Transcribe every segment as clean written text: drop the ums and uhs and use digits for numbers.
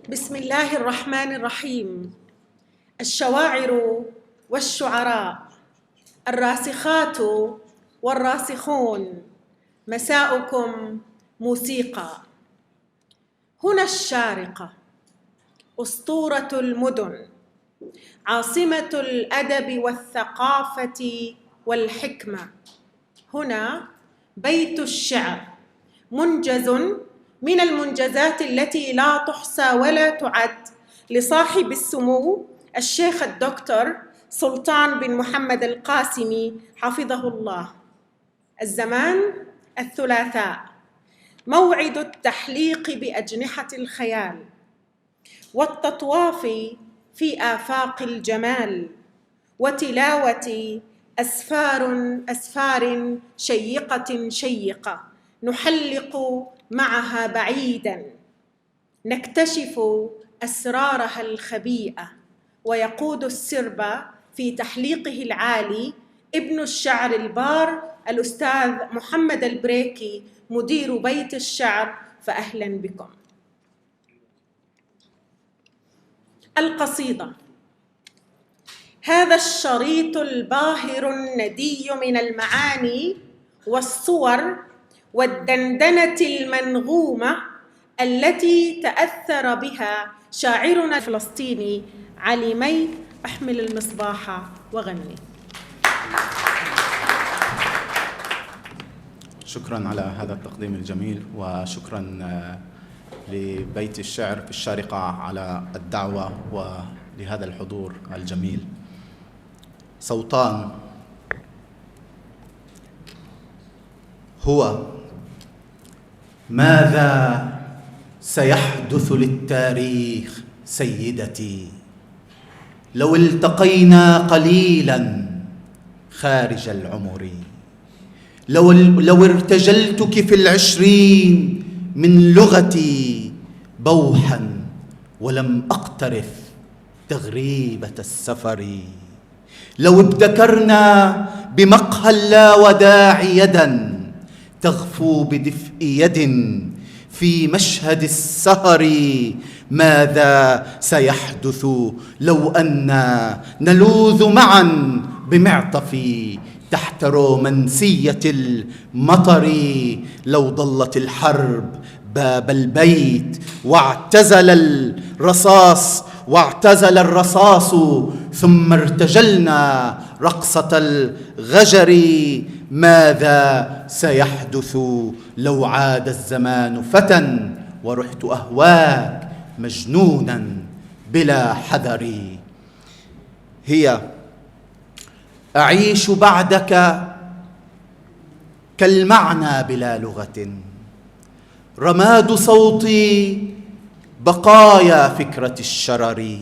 بسم الله الرحمن الرحيم. الشواعر والشعراء، الراسخات والراسخون، مساؤكم موسيقى. هنا الشارقة، أسطورة المدن، عاصمة الأدب والثقافة والحكمة. هنا بيت الشعر، منجز من المنجزات التي لا تحصى ولا تعد لصاحب السمو الشيخ الدكتور سلطان بن محمد القاسمي حفظه الله. الزمان الثلاثاء، موعد التحليق بأجنحة الخيال والتطواف في آفاق الجمال وتلاوة أسفار شيقة شيقة نحلق معها بعيداً، نكتشف أسرارها الخبيئة. ويقود السرب في تحليقه العالي ابن الشعر البار الأستاذ محمد البريكي مدير بيت الشعر، فأهلاً بكم. القصيدة. هذا الشريط الباهر الندي من المعاني والصور والدندنة المنغومة التي تأثر بها شاعرنا الفلسطيني علي مي. أحمل المصباح وغني. شكراً على هذا التقديم الجميل، وشكراً لبيت الشعر في الشارقة على الدعوة ولهذا الحضور الجميل. صوتان. هو ماذا سيحدث للتاريخ سيدتي لو التقينا قليلا خارج العمر، لو ارتجلتك في العشرين من لغتي بوحا ولم أقترف تغريبة السفر، لو ابتكرنا بمقهى اللاوداع يدا تغفو بدفء يد في مشهد السهر، ماذا سيحدث لو أننا نلوذ معا بمعطف تحت رومانسية المطر، لو ضلت الحرب باب البيت واعتزل الرصاص ثم ارتجلنا رقصة الغجر، ماذا سيحدث لو عاد الزمان فتى ورحت أهواك مجنونا بلا حذر. هي أعيش بعدك كالمعنى بلا لغة، رماد صوتي بقايا فكرة الشرر،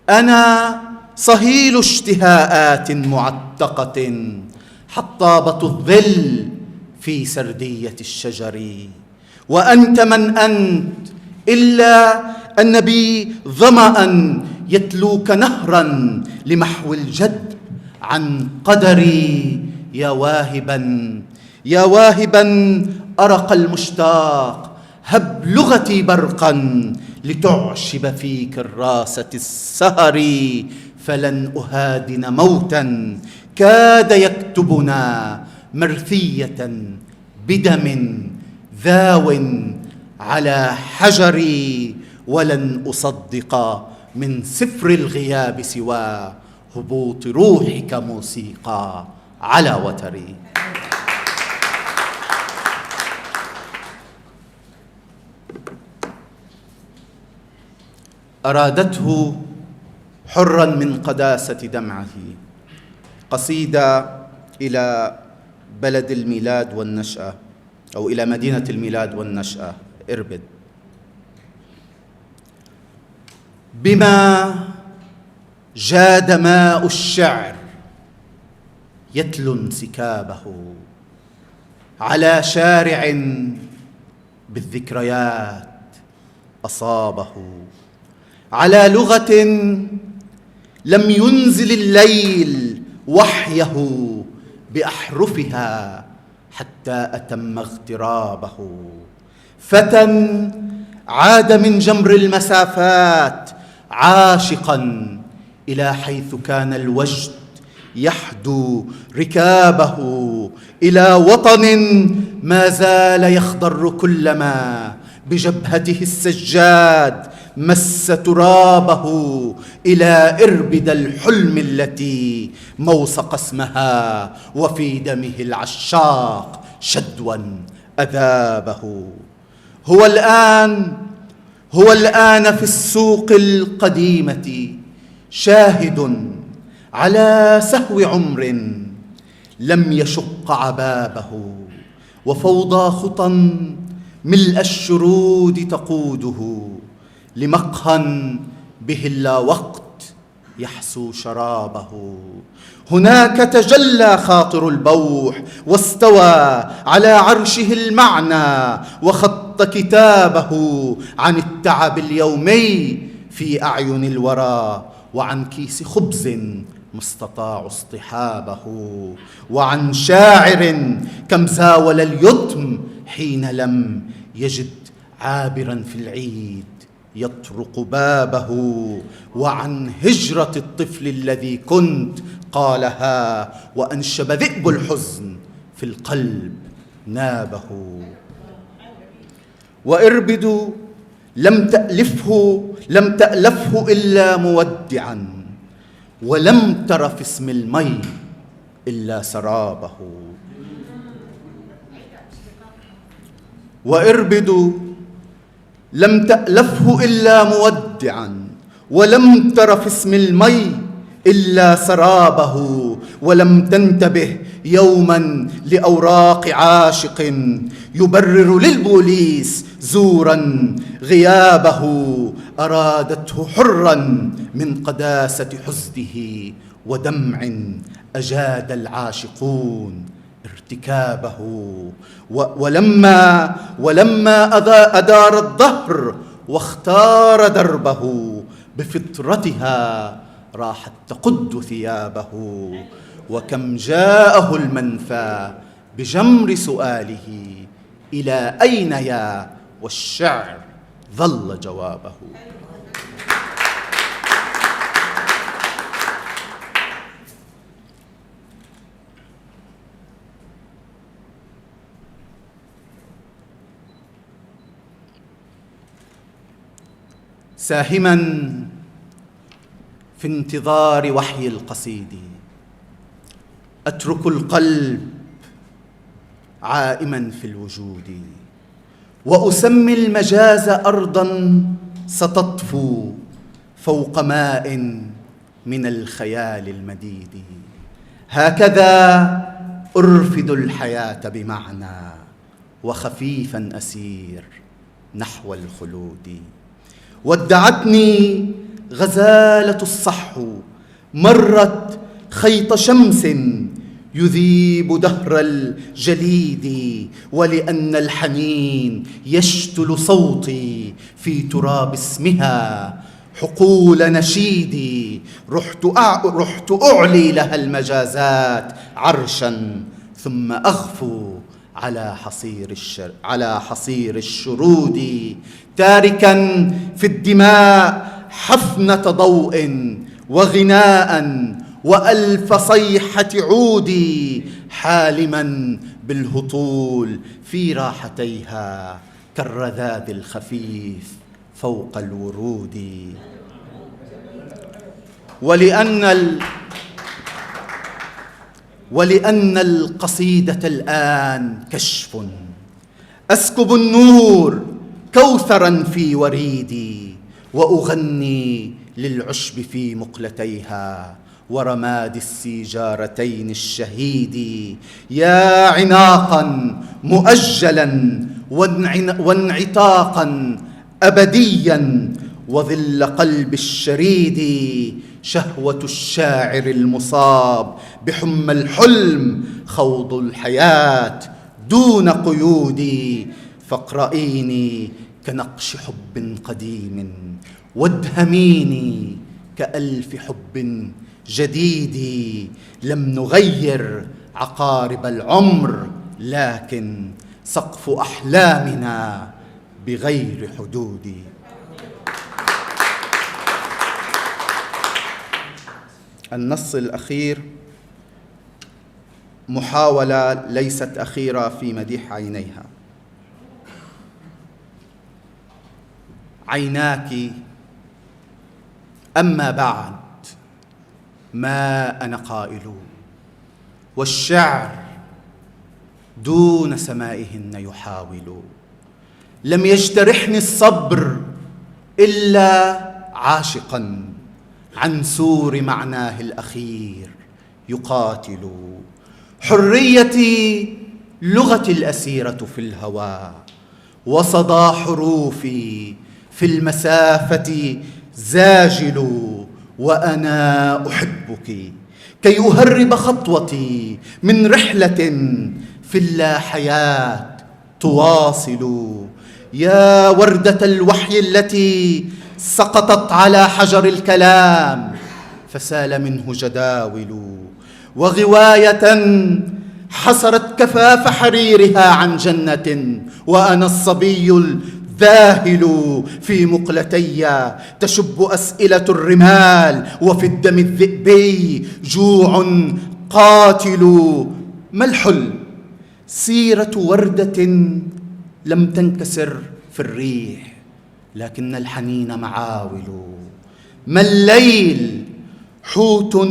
أنا صهيل اشتهاءات معتقة حطابة الظل في سردية الشجر، وأنت من أنت إلا أن بي ظمأ يتلوك نهرا لمحو الجد عن قدري، يا واهبا أرق المشتاق هب لغتي برقا لتعشب في كراسة السهر، فلن أهادن موتا كاد يكتبنا مرثية بدم ذاو على حجري، ولن أصدق من سفر الغياب سوى هبوط روحك موسيقى على وتري. أرادته حرا من قداسة دمعه، قصيدة إلى بلد الميلاد والنشأة، أو إلى مدينة الميلاد والنشأة إربد. بما جاد ماء الشعر يتلو انسكابه على شارع بالذكريات أصابه، على لغة لم ينزل الليل وحيه بأحرفها حتى أتم اغترابه، فتى عاد من جمر المسافات عاشقا إلى حيث كان الوجد يحدو ركابه، إلى وطن ما زال يخضر كلما بجبهته السجاد مس ترابه، إلى إربد الحلم التي موسق اسمها وفي دمه العشاق شدوا أذابه. هو الآن في السوق القديمة شاهد على سهو عمر لم يشق عبابه، وفوضى خطى ملء الشرود تقوده لمقهى به اللاوقت يحسو شرابه. هناك تجلى خاطر البوح واستوى على عرشه المعنى، وخط كتابه عن التعب اليومي في أعين الورى، وعن كيس خبز ما استطاعوا اصطحابه، وعن شاعر كم زاول اليتم حين لم يجد عابرا في العيد يطرق بابه، وعن هجرة الطفل الذي كنت قالها وأنشب ذئب الحزن في القلب نابه. وإربد لم تألفه إلا مودعا، ولم تر في اسم المي إلا سرابه. وإربد لم تألفه إلا مودعا، ولم تر في اسم المي إلا سرابه، ولم تنتبه يوما لأوراق عاشق يبرر للبوليس زورا غيابه، أرادته حرا من قداسة حزنه ودمع أجاد العاشقون ارتكابه. ولما أدار الدهر واختار دربه بفطرتها راحت تقد ثيابه، وكم جاءه المنفى بجمر سؤاله إلى أين يا، والشعر ظل جوابه. ساهما في انتظار وحي القصيد، أترك القلب عائما في الوجود، وأسمي المجاز أرضا ستطفو فوق ماء من الخيال المديد. هكذا أرفد الحياة بمعنى، وخفيفا أسير نحو الخلود. ودعتني غزالة الصحو، مرت خيط شمس يذيب دهر الجليد، ولأن الحنين يشتل صوتي في تراب اسمها حقول نشيدي، رحت أعلي لها المجازات عرشا، ثم أغفو على حصير الشرود، تاركا في الدماء حفنة ضوء وغناء وألف صيحة عودي، حالما بالهطول في راحتيها كالرذاذ الخفيف فوق الورود. ولأن القصيدة الآن كشف، أسكب النور كوثرا في وريدي، وأغني للعشب في مقلتيها ورماد السيجارتين الشهيد. يا عناقا مؤجلا وانعتاقا أبديا، وظل قلب الشريد، شهوة الشاعر المصاب بحمى الحلم خوض الحياة دون قيود. فاقرئيني كنقش حب قديم، وادهميني كألف حب جديد. لم نغير عقارب العمر، لكن سقف أحلامنا بغير حدود. النص الأخير محاولة ليست أخيرة في مديح عينيها. عيناك أما بعد ما أنا قائل، والشعر دون سمائهن يحاول. لم يجترحني الصبر إلا عاشقا عن سور معناه الأخير يقاتل. حريتي لغتي الأسيرة في الهوى، وصدى حروفي في المسافة زاجل. وأنا أحبك كي أهرب خطوتي من رحلة في اللاحياة تواصل. يا وردة الوحي التي سقطت على حجر الكلام فسال منه جداول، وغواية حسرت كفاف حريرها عن جنة، وأنا الصبي الذاهل في مقلتي تشب أسئلة الرمال، وفي الدم الذئبي جوع قاتل. ما الحلم؟ سيرة وردة لم تنكسر في الريح، لكن الحنين معاول. ما الليل؟ حوت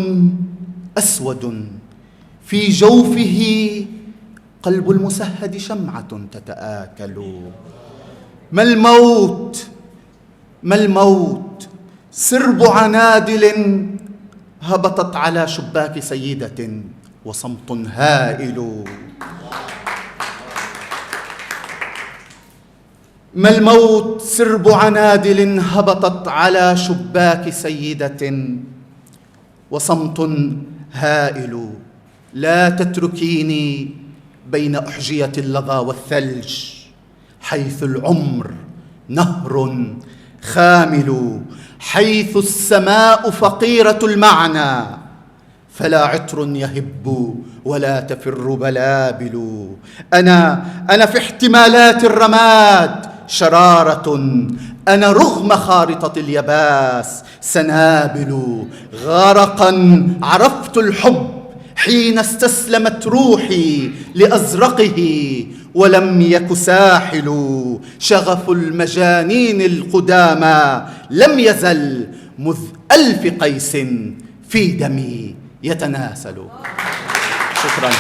أسود في جوفه قلب المسهد شمعة تتآكل. ما الموت؟ ما الموت؟ سرب عنادل هبطت على شباك سيدة وصمت هائل. ما الموت؟ سرب عنادل هبطت على شباك سيدة وصمت هائل. لا تتركيني بين أحجية اللظى والثلج، حيث العمر نهر خامل، حيث السماء فقيرة المعنى، فلا عطر يهب ولا تفر بلابل. أنا في احتمالات الرماد شرارة، أنا رغم خارطة اليباس سنابل. غرقا عرفت الحب حين استسلمت روحي لأزرقه ولم يك ساحل. شغف المجانين القدامى لم يزل مذ ألف قيس في دمي يتناسل. شكرا.